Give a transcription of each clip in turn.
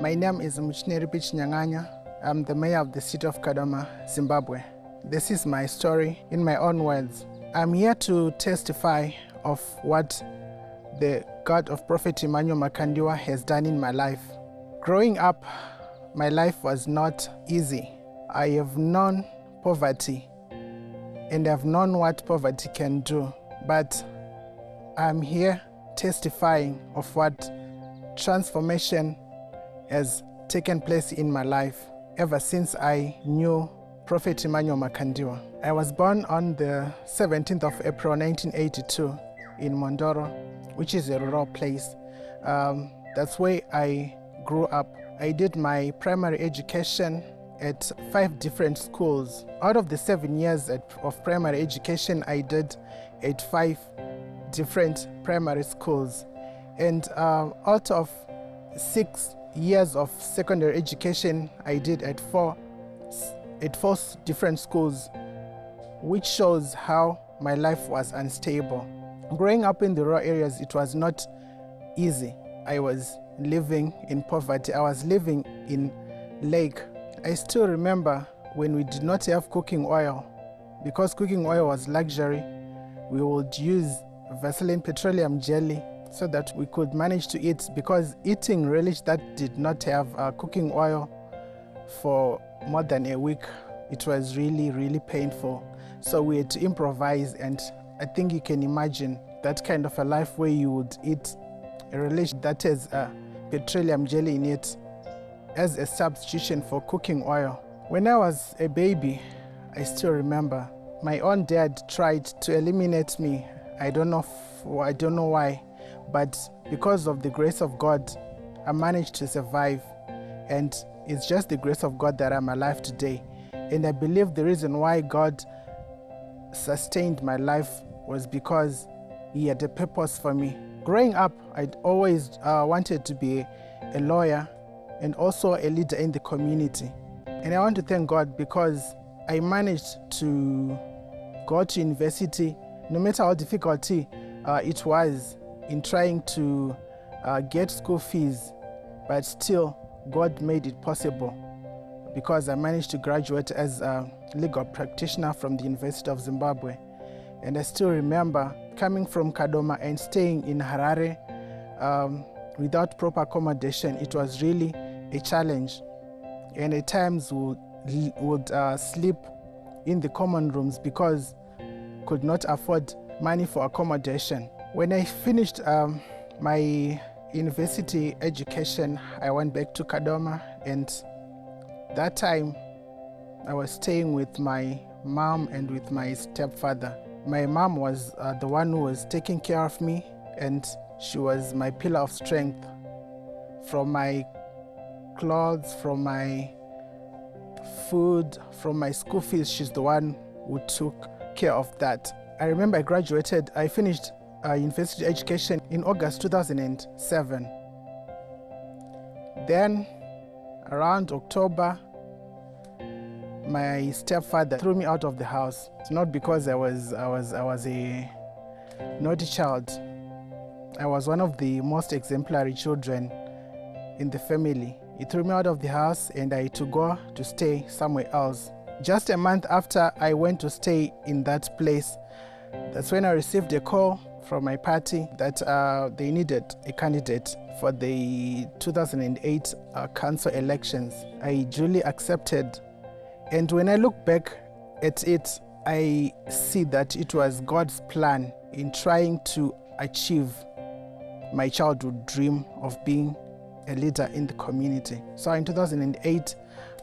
My name is Muchineripi Chinyan'anya. I'm the mayor of the city of Kodama, Zimbabwe. This is my story in my own words. I'm here to testify of what the God of Prophet Emmanuel Makandiwa has done in my life. Growing up, my life was not easy. I have known poverty and I've known what poverty can do, but I'm here testifying of what transformation has taken place in my life ever since I knew Prophet Emmanuel Makandiwa. I was born on the 17th of April 1982 in Mondoro, which is a rural place. That's where I grew up. I did my primary education at 5 different schools. Out of the 7 years of primary education, I did at 5 different primary schools. And out of 6 years of secondary education, I did at 4 different schools, which shows how my life was unstable. Growing up in the rural areas, it was not easy. I was living in poverty. I was living in lake. I still remember when we did not have cooking oil. Because cooking oil was luxury, we would use Vaseline petroleum jelly so that we could manage to eat, because eating relish that did not have cooking oil for more than a week, it was really, really painful. So we had to improvise, and I think you can imagine that kind of a life where you would eat a relish that has petroleum jelly in it as a substitution for cooking oil. When I was a baby, I still remember my own dad tried to eliminate me. I don't know why, but because of the grace of God, I managed to survive, and it's just the grace of God that I'm alive today. And I believe the reason why God sustained my life was because He had a purpose for me. Growing up, I'd always wanted to be a lawyer and also a leader in the community. And I want to thank God because I managed to go to university, no matter how difficult it was in trying to get school fees, but still God made it possible because I managed to graduate as a legal practitioner from the University of Zimbabwe. And I still remember coming from Kodama and staying in Harare without proper accommodation. It was really a challenge, and at times we would sleep in the common rooms because could not afford money for accommodation. When I finished my university education, I went back to Kodama, and that time I was staying with my mom and with my stepfather. My mom was the one who was taking care of me, and she was my pillar of strength. From my clothes, from my food, from my school fees, she's the one who took care of that. I remember I finished university education in August 2007. Then around October, my stepfather threw me out of the house. It's not because I was a naughty child. I was one of the most exemplary children in the family. He threw me out of the house, and I had to go to stay somewhere else. Just a month after I went to stay in that place, that's when I received a call from my party that they needed a candidate for the 2008 council elections. I duly accepted. And when I look back at it, I see that it was God's plan in trying to achieve my childhood dream of being a leader in the community. So in 2008,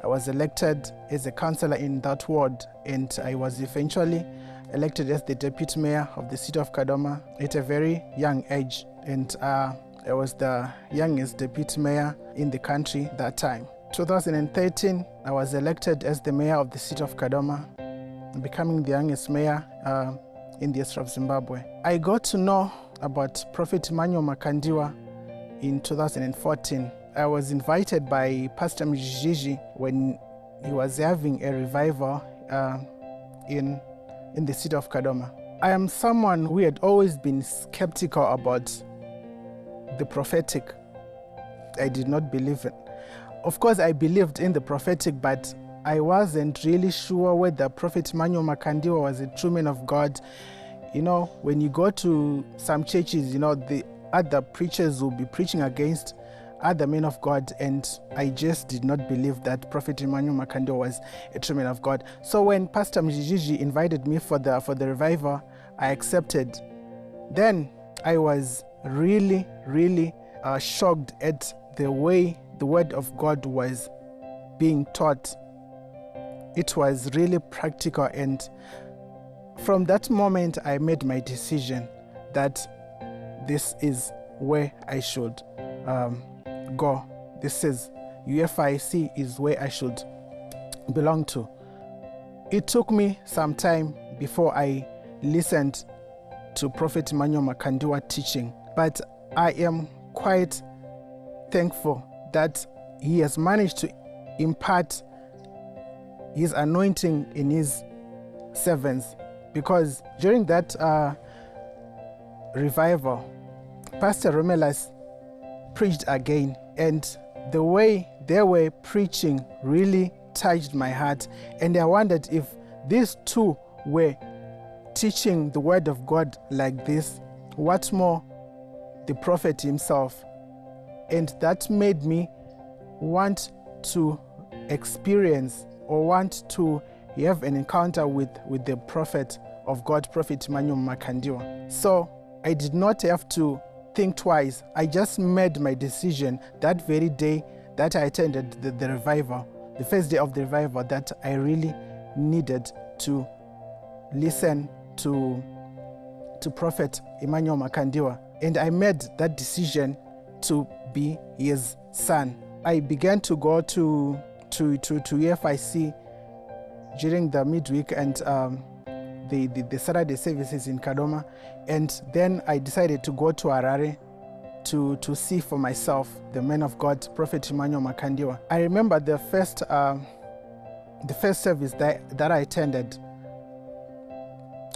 I was elected as a councillor in that ward, and I was eventually elected as the deputy mayor of the city of Kodama at a very young age. And I was the youngest deputy mayor in the country that time. 2013, I was elected as the mayor of the city of Kodama, becoming the youngest mayor in the history of Zimbabwe. I got to know about Prophet Emmanuel Makandiwa in 2014. I was invited by Pastor Mojiji when he was having a revival in the city of Kodama. I am someone who had always been skeptical about the prophetic. I did not believe it. Of course, I believed in the prophetic, but I wasn't really sure whether Prophet Emmanuel Makandiwa was a true man of God. You know, when you go to some churches, you know, the other preachers will be preaching against other men of God, and I just did not believe that Prophet Emmanuel Makandiwa was a true man of God. So when Pastor Mojiji invited me for the revival, I accepted. Then I was really shocked at the way the word of God was being taught. It was really practical, and from that moment I made my decision that this is where I should go. This is UFIC is where I should belong to. It took me some time before I listened to Prophet Emmanuel Makandiwa teaching, but I am quite thankful that he has managed to impart his anointing in his servants, because during that revival, Pastor Romelas preached again, and the way they were preaching really touched my heart, and I wondered if these two were teaching the word of God like this, what more the prophet himself. And that made me want to experience or want to have an encounter with the prophet of God, Prophet Emmanuel Makandiwa. So I did not have to think twice. I just made my decision that very day that I attended the revival, the first day of the revival, that I really needed to listen to Prophet Emmanuel Makandiwa. And I made that decision to be his son. I began to go to UFIC during the midweek and the Saturday services in Kodama, and then I decided to go to Harare to see for myself the man of God, Prophet Emmanuel Makandiwa. I remember the first service that I attended.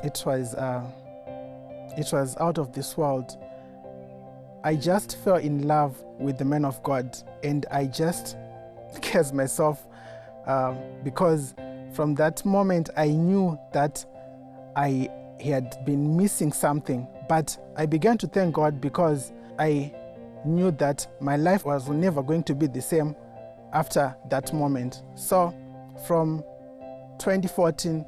It was out of this world. I just fell in love with the man of God, and I just cursed myself because from that moment I knew that I had been missing something. But I began to thank God because I knew that my life was never going to be the same after that moment. So from 2014,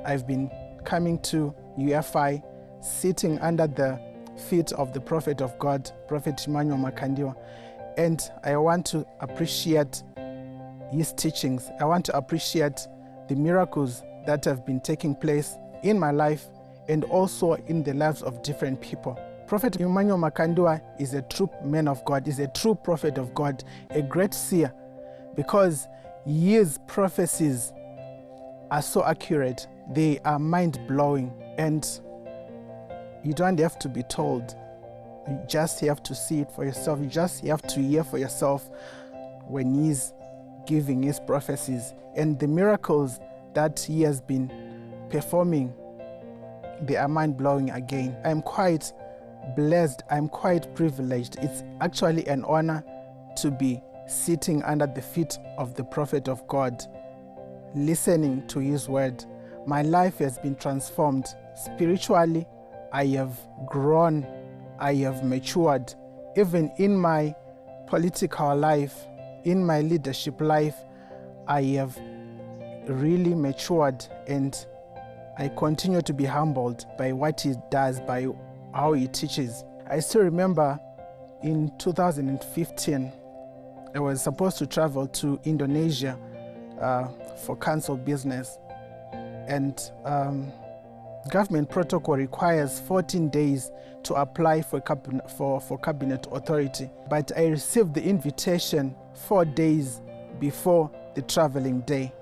I've been coming to UFI, sitting under the feet of the prophet of God, Prophet Emmanuel Makandiwa. And I want to appreciate his teachings. I want to appreciate the miracles that have been taking place in my life and also in the lives of different people. Prophet Emmanuel Makandiwa is a true man of God, is a true prophet of God, a great seer, because his prophecies are so accurate. They are mind-blowing, and you don't have to be told. You just have to see it for yourself. You just have to hear for yourself when he's giving his prophecies. And the miracles that he has been performing, they are mind-blowing again. I'm quite blessed. I'm quite privileged. It's actually an honor to be sitting under the feet of the prophet of God, listening to his word. My life has been transformed. Spiritually, I have grown. I have matured. Even in my political life, in my leadership life, I have really matured, and I continue to be humbled by what he does, by how he teaches. I still remember in 2015, I was supposed to travel to Indonesia for council business, and government protocol requires 14 days to apply for cabinet authority. But I received the invitation 4 days before the traveling day.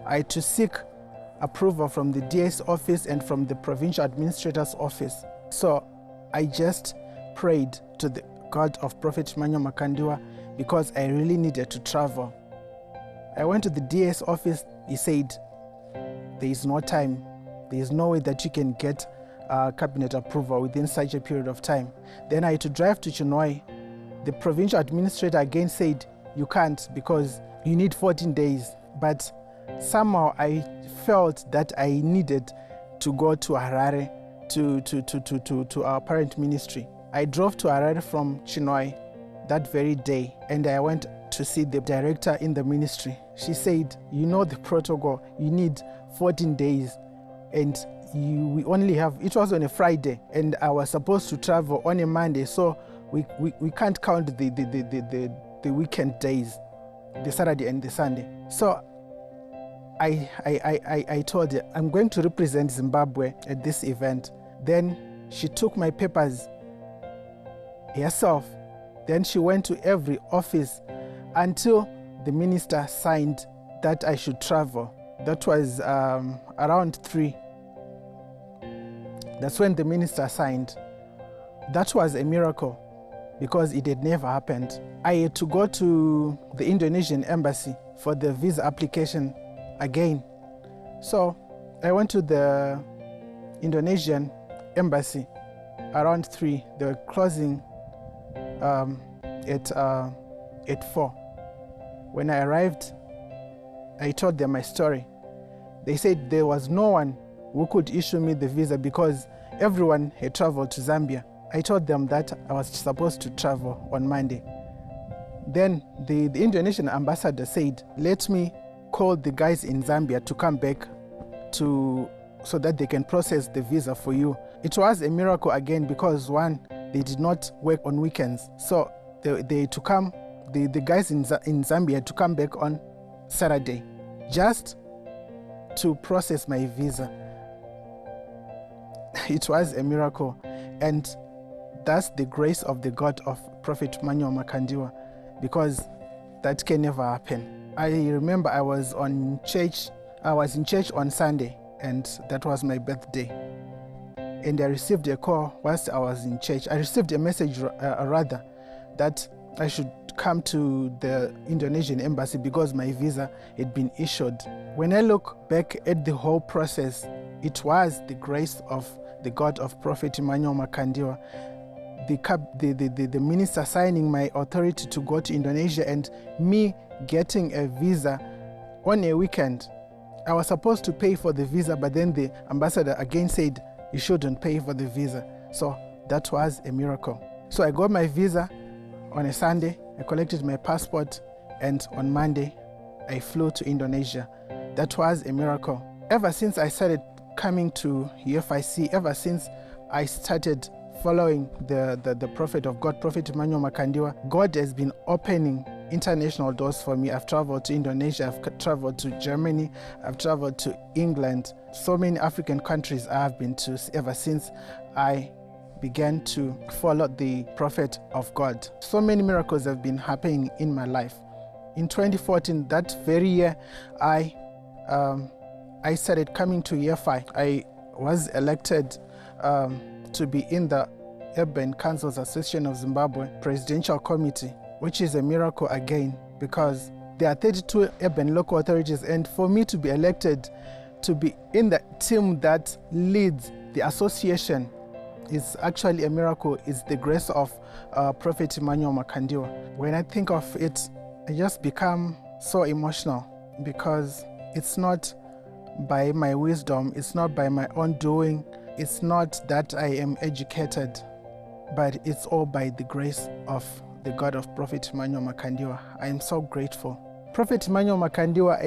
I had to seek approval from the DA's office and from the provincial administrator's office. So I just prayed to the God of Prophet Emmanuel Makandiwa because I really needed to travel. I went to the DA's office. He said, there is no time. There is no way that you can get cabinet approval within such a period of time. Then I had to drive to Chinyan'anya. The provincial administrator again said, you can't because you need 14 days. But somehow I felt that I needed to go to Harare to our parent ministry. I drove to Harare from Chinyan'anya that very day, and I went to see the director in the ministry. She said, you know the protocol, you need 14 days, and we only have, it was on a Friday, and I was supposed to travel on a Monday, so we can't count the weekend days, the Saturday and the Sunday. So I told her, I'm going to represent Zimbabwe at this event. Then she took my papers herself. Then she went to every office until the minister signed that I should travel. That was around 3. That's when the minister signed. That was a miracle because it had never happened. I had to go to the Indonesian embassy for the visa application again. So I went to the Indonesian embassy around 3. They were closing at 4. When I arrived, I told them my story. They said there was no one who could issue me the visa because everyone had traveled to Zambia. I told them that I was supposed to travel on Monday. Then the Indonesian ambassador said, let me call the guys in Zambia to come back so that they can process the visa for you. It was a miracle again because one, they did not work on weekends. So they to come, the guys in Zambia had to come back on Saturday just to process my visa. It was a miracle, and that's the grace of the God of Prophet Makandiwa, because that can never happen. I remember I was in church on Sunday, and that was my birthday. And I received a call whilst I was in church. I received a message rather that I should come to the Indonesian embassy because my visa had been issued. When I look back at the whole process, it was the grace of the God of Prophet Makandiwa, the minister signing my authority to go to Indonesia, and me getting a visa on a weekend. I was supposed to pay for the visa, but then the ambassador again said you shouldn't pay for the visa. So that was a miracle. So I got my visa on a Sunday, I collected my passport, and on Monday I flew to Indonesia. That was a miracle. Ever since I started coming to UFIC, ever since I started following the prophet of God, Prophet Makandiwa, God has been opening international doors for me. I've traveled to Indonesia, I've traveled to Germany, I've traveled to England. So many African countries I have been to ever since I began to follow the prophet of God. So many miracles have been happening in my life. In 2014, that very year, I started coming to EFI. I was elected to be in the Urban Councils Association of Zimbabwe Presidential Committee, which is a miracle again because there are 32 urban local authorities, and for me to be elected to be in the team that leads the association is actually a miracle. It's the grace of Prophet Makandiwa. When I think of it, I just become so emotional because it's not by my wisdom, it's not by my own doing, it's not that I am educated, but it's all by the grace of the God of Prophet Makandiwa. I am so grateful. Prophet Makandiwa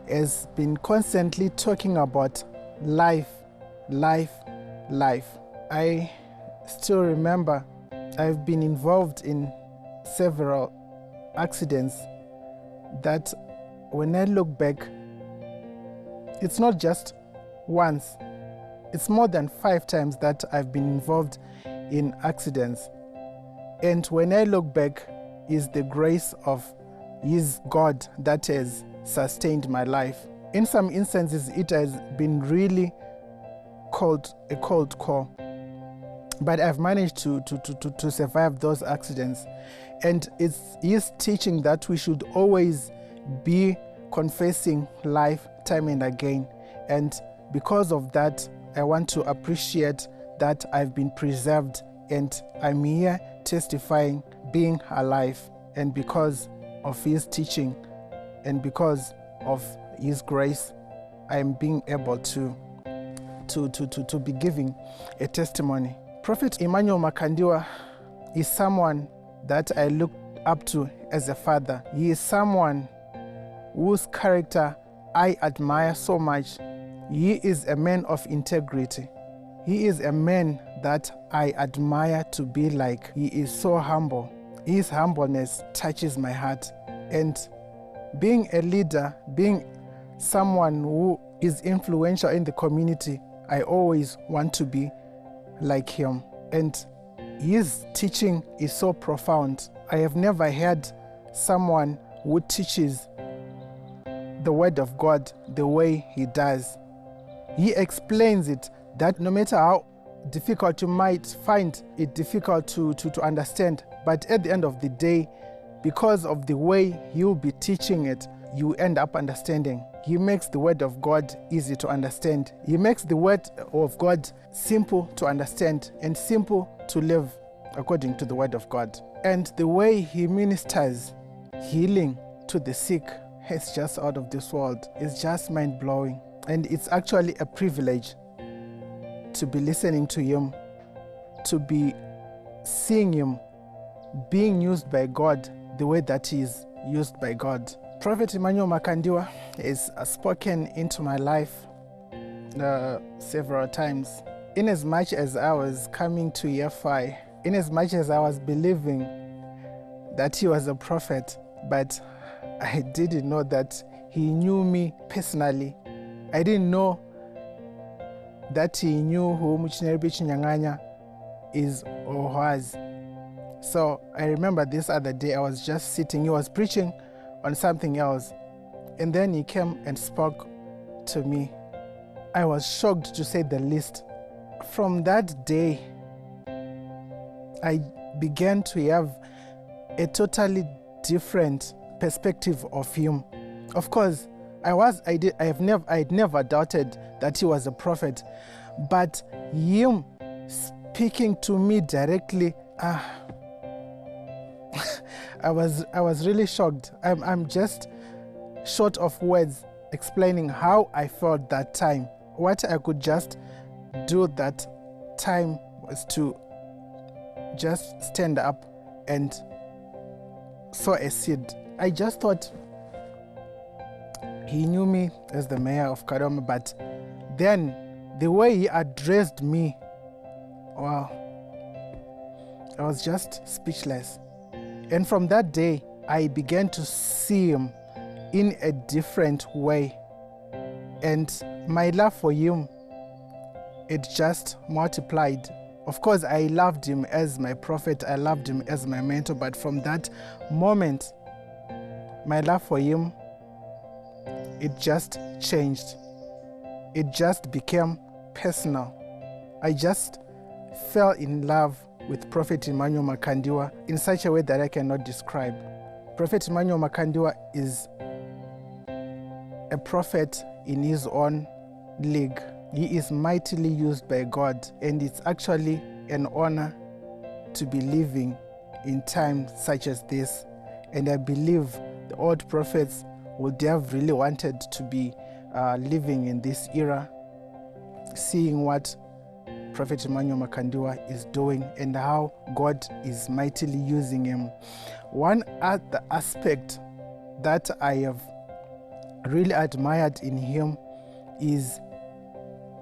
has been constantly talking about life. I still remember I've been involved in several accidents that when I look back, it's not just once, it's more than 5 times that I've been involved in accidents. And when I look back, it's the grace of His God that has sustained my life. In some instances, it has been really a cold call, but I've managed to survive those accidents. And it's His teaching that we should always be confessing life time and again. And because of that, I want to appreciate that I've been preserved and I'm here testifying, being alive, and because of his teaching and because of his grace, I am being able to be giving a testimony. Prophet Emmanuel Makandiwa is someone that I look up to as a father. He is someone whose character I admire so much. He is a man of integrity. He is a man that I admire to be like. He is so humble. His humbleness touches my heart. And being a leader, being someone who is influential in the community, I always want to be like him. And his teaching is so profound. I have never heard someone who teaches the word of God the way he does. He explains it that no matter how difficult you might find it difficult to understand, but at the end of the day, because of the way he'll be teaching it, you end up understanding. He makes the word of God easy to understand. He makes the word of God simple to understand and simple to live according to the word of God. And the way he ministers healing to the sick is just out of this world. It's just mind-blowing. And it's actually a privilege to be listening to him, to be seeing him being used by God the way that he is used by God. Prophet Emmanuel Makandiwa has spoken into my life several times. In as much as I was coming to EFI, in as much as I was believing that he was a prophet, but I didn't know that he knew me personally. I didn't know that he knew who Muchineripi Chinyan'anya is or was. So I remember this other day, I was just sitting, he was preaching on something else, and then he came and spoke to me. I was shocked, to say the least. From that day, I began to have a totally different perspective of him. Of course, I'd never doubted that he was a prophet, but him speaking to me directly, I was really shocked. I'm just short of words explaining how I felt that time. What I could just do that time was to just stand up and sow a seed. I just thought he knew me as the mayor of Kodama, but then the way he addressed me, wow, I was just speechless. And from that day, I began to see him in a different way. And my love for him, it just multiplied. Of course, I loved him as my prophet, I loved him as my mentor, but from that moment, my love for him, it just changed. It just became personal. I just fell in love with Prophet Emmanuel Makandiwa in such a way that I cannot describe. Prophet Emmanuel Makandiwa is a prophet in his own league. He is mightily used by God, and it's actually an honor to be living in times such as this. And I believe the old prophets would have really wanted to be living in this era, seeing what Prophet Emmanuel Makandiwa is doing and how God is mightily using him. One other aspect that I have really admired in him is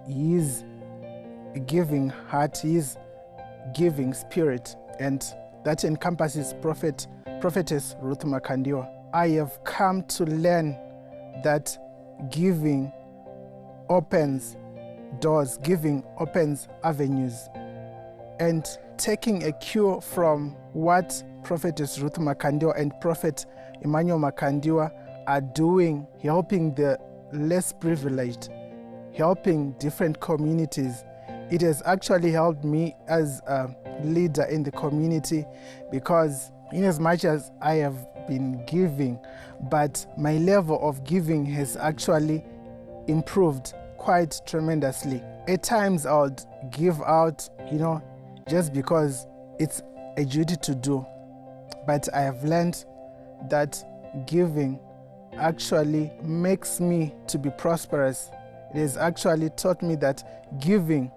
his giving heart, his giving spirit, and that encompasses Prophetess Ruth Makandiwa. I have come to learn that giving opens doors, giving opens avenues. And taking a cue from what Prophetess Ruth Makandiwa and Prophet Emmanuel Makandiwa are doing, helping the less privileged, helping different communities, it has actually helped me as a leader in the community, because in as much as I have been giving, but my level of giving has actually improved quite tremendously. At times I would give out, just because it's a duty to do. But I have learned that giving actually makes me to be prosperous. It has actually taught me that giving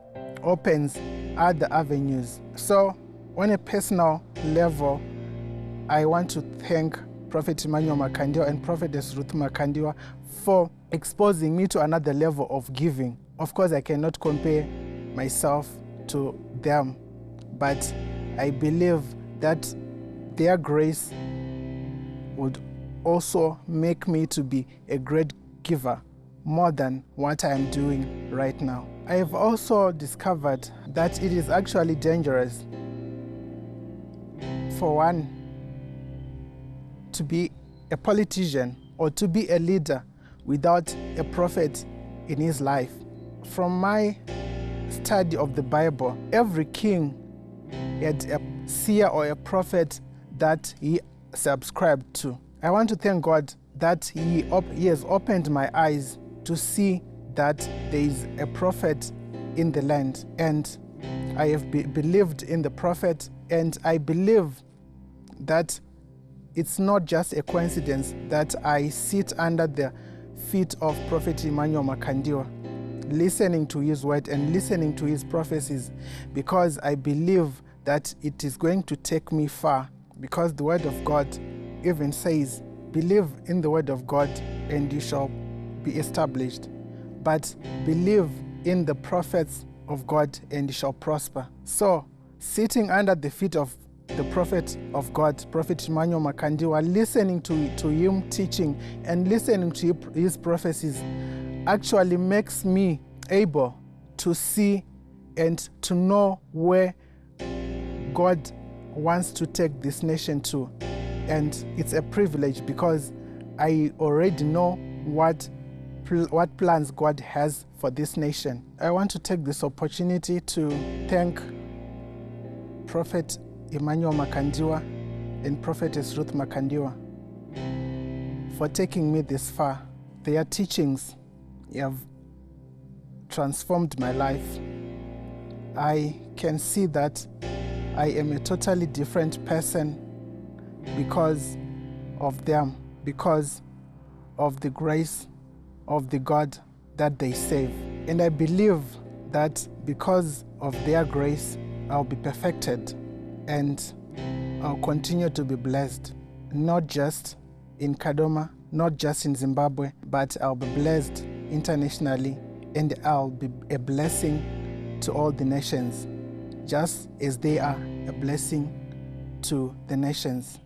opens other avenues. So on a personal level, I want to thank Prophet Emmanuel Makandiwa and Prophetess Ruth Makandiwa for exposing me to another level of giving. Of course, I cannot compare myself to them, but I believe that their grace would also make me to be a great giver, more than what I am doing right now. I have also discovered that it is actually dangerous for one to be a politician or to be a leader without a prophet in his life. From my study of the Bible, every king had a seer or a prophet that he subscribed to. I want to thank God that he has opened my eyes to see that there is a prophet in the land, and I have believed in the prophet, and I believe that it's not just a coincidence that I sit under the feet of Prophet Emmanuel Makandiwa, listening to his word and listening to his prophecies, because I believe that it is going to take me far, because the word of God even says, believe in the word of God and you shall be established, but believe in the prophets of God and you shall prosper. So sitting under the feet of the prophet of God, Prophet Emmanuel Makandiwa, listening to him teaching and listening to his prophecies actually makes me able to see and to know where God wants to take this nation to. And it's a privilege because I already know what plans God has for this nation. I want to take this opportunity to thank Prophet Emmanuel Makandiwa and Prophetess Ruth Makandiwa for taking me this far. Their teachings have transformed my life. I can see that I am a totally different person because of them, because of the grace of the God that they save. And I believe that because of their grace, I'll be perfected and I'll continue to be blessed, not just in Kodama, not just in Zimbabwe, but I'll be blessed internationally, and I'll be a blessing to all the nations, just as they are a blessing to the nations.